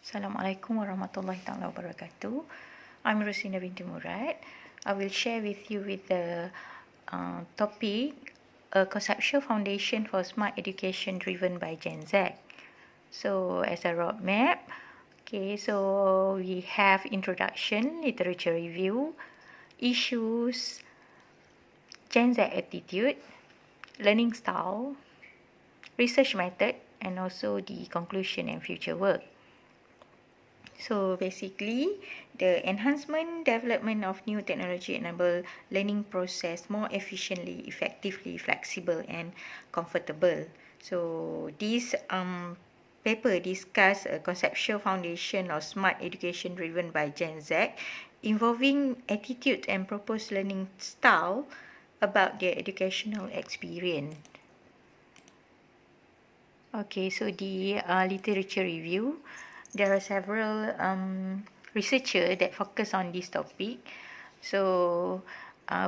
Assalamualaikum warahmatullahi taala wabarakatuh. I'm Roslinda binti Murad. I will share with you with the topic a conceptual foundation for smart education driven by Gen Z. So as a roadmap, so we have introduction, literature review, issues, Gen Z attitude, learning style, research method, and also the conclusion and future work. So basically, the enhancement, development of new technology enable learning process more efficiently, effectively, flexible, and comfortable. So this paper discuss a conceptual foundation of smart education driven by Gen Z, involving attitude and proposed learning style about their educational experience. Okay, so the literature review. There are several researchers that focus on this topic. So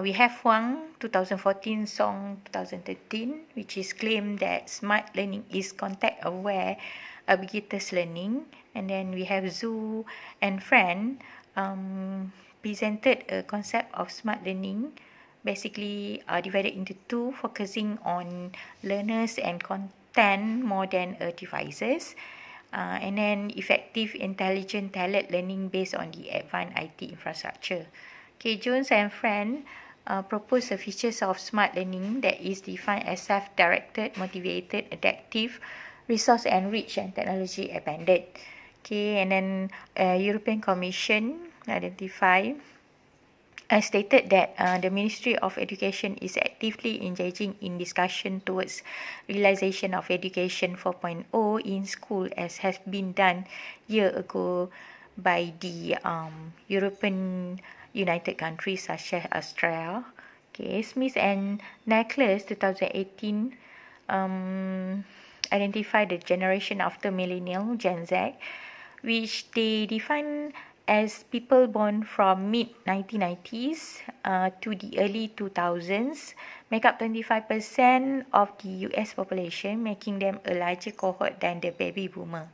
we have Huang 2014, Song 2013, which is claimed that smart learning is context aware ubiquitous learning. And then we have Zhu and Friend presented a concept of smart learning, basically divided into two, focusing on learners and content more than devices. And then effective, intelligent, tailored learning based on the advanced IT infrastructure. Jones and Friend propose the features of smart learning that is defined as self-directed, motivated, adaptive, resource-enriched, and technology-abandoned. And then European Commission stated that the Ministry of Education is actively engaging in discussion towards realization of Education 4.0 in school, as has been done year ago by the European United countries such as Australia. Smith and Nicholas 2018 identified the generation after millennial, Gen Z, which they define as people born from mid-1990s to the early 2000s, make up 25% of the US population, making them a larger cohort than the baby boomer.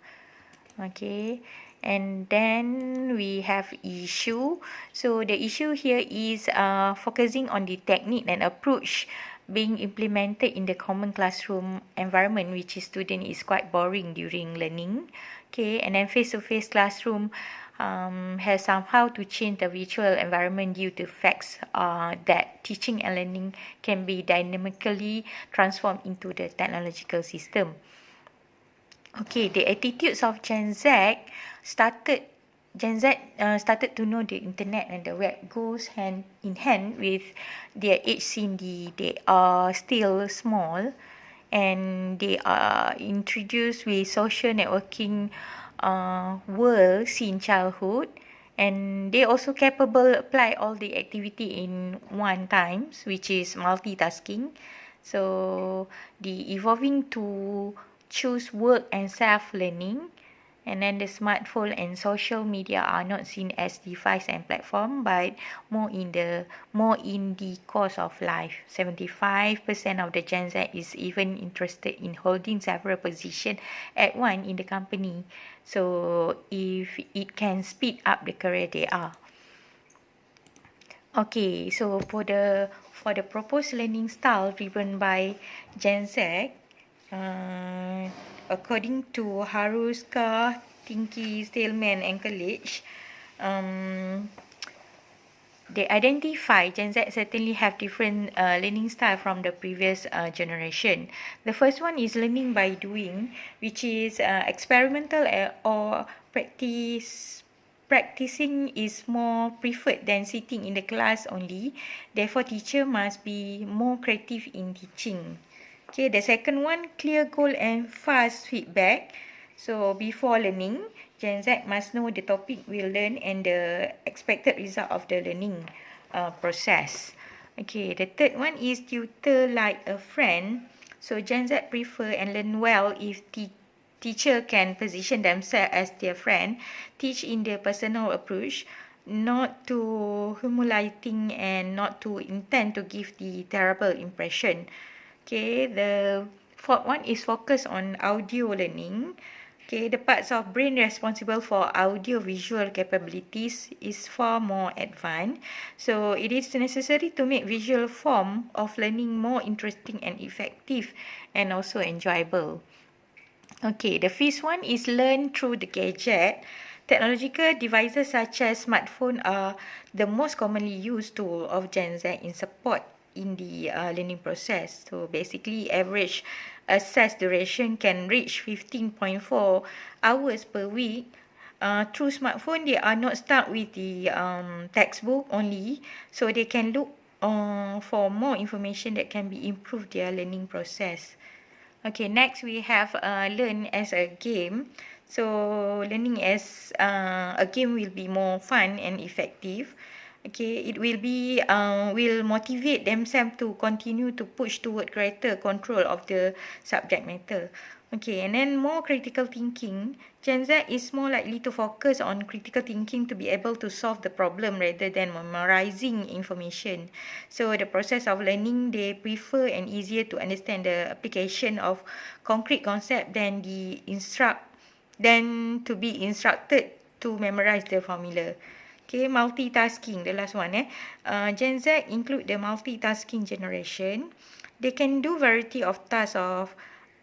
And then we have issue. So the issue here is focusing on the technique and approach being implemented in the common classroom environment, which is student is quite boring during learning. And then face-to-face classroom has somehow to change the virtual environment due to facts that teaching and learning can be dynamically transformed into the technological system. The attitudes of Gen Z started to know the internet and the web goes hand in hand with their age, since they are still small and they are introduced with social networking world since childhood, and they also capable apply all the activity in one time, which is multitasking. So the evolving to choose work and self-learning. And then the smartphone and social media are not seen as device and platform, but more in the course of life. 75% of the Gen Z is even interested in holding several positions at once in the company. So if it can speed up the career they are. So for the proposed learning style driven by Gen Z, according to Haruska, Tinky, Stillman, and College, they identify Gen Z certainly have different learning style from the previous generation. The first one is learning by doing, which is experimental or practicing is more preferred than sitting in the class only. Therefore, teacher must be more creative in teaching. The second one, clear goal and fast feedback. So before learning, Gen Z must know the topic we'll learn and the expected result of the learning process. The third one is tutor like a friend. So Gen Z prefer and learn well if teacher can position themselves as their friend, teach in their personal approach, not to humiliating and not to intend to give the terrible impression. The fourth one is focus on audio learning. Okay, the parts of brain responsible for audio-visual capabilities is far more advanced. So it is necessary to make visual form of learning more interesting and effective and also enjoyable. Okay, the fifth one is learn through the gadget. Technological devices such as smartphone are the most commonly used tool of Gen Z in support in the learning process. So basically, average access duration can reach 15.4 hours per week. Through smartphone, they are not stuck with the textbook only, so they can look for more information that can be improve their learning process. Okay, next we have learn as a game. So learning as a game will be more fun and effective. Okay, it will motivate themselves to continue to push toward greater control of the subject matter. Okay, and then more critical thinking. Gen Z is more likely to focus on critical thinking to be able to solve the problem rather than memorizing information. So the process of learning, they prefer and easier to understand the application of concrete concept than to be instructed to memorize the formula. Okay, multitasking, the last one. Gen Z include the multitasking generation. They can do variety of tasks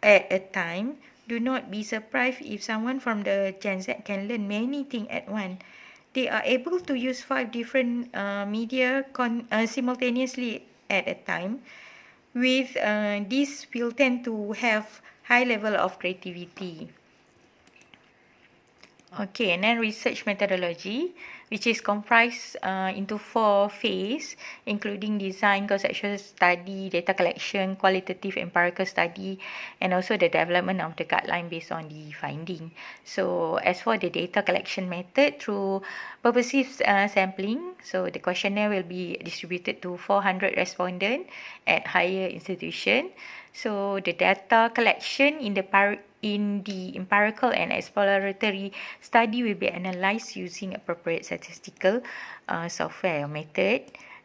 at a time. Do not be surprised if someone from the Gen Z can learn many things at once. They are able to use 5 different media simultaneously at a time. With this will tend to have high level of creativity. Okay, and then research methodology, which is comprised into 4 phases, including design, conceptual study, data collection, qualitative empirical study, and also the development of the guideline based on the finding. So, as for the data collection method, through purposive sampling, so the questionnaire will be distributed to 400 respondents at higher institution. So, the data collection in the empirical and exploratory study will be analysed using appropriate statistical software or method.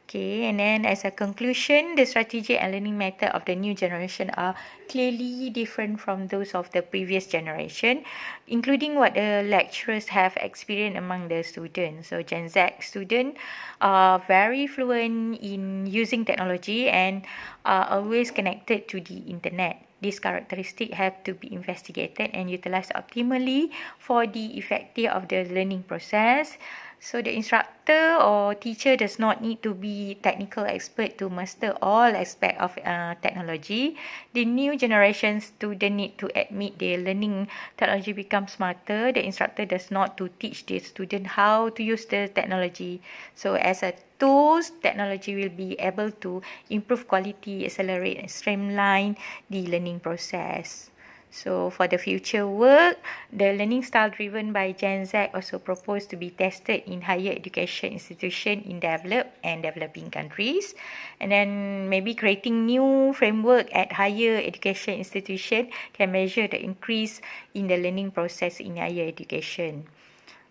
Okay, and then as a conclusion, the strategy and learning method of the new generation are clearly different from those of the previous generation, including what the lecturers have experienced among the students. So Gen Z students are very fluent in using technology and are always connected to the internet. These characteristics have to be investigated and utilized optimally for the effective of the learning process. So the instructor or teacher does not need to be technical expert to master all aspects of technology. The new generation student need to admit their learning technology becomes smarter. The instructor does not to teach the student how to use the technology. So as a tools, technology will be able to improve quality, accelerate and streamline the learning process. So for the future work, the learning style driven by Gen Z also proposed to be tested in higher education institutions in developed and developing countries. And then maybe creating new framework at higher education institution can measure the increase in the learning process in higher education.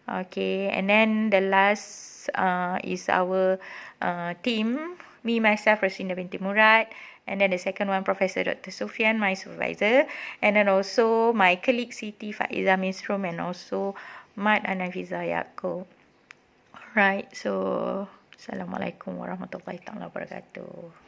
Okay, and then the last is our team. Me, myself, Roslinda binti Murad. And then the second one, Professor Dr. Sufyan, my supervisor. And then also my colleague Siti Faiza Misrum and also Mat Anafiza Yaakob. Alright, so Assalamualaikum warahmatullahi wabarakatuh.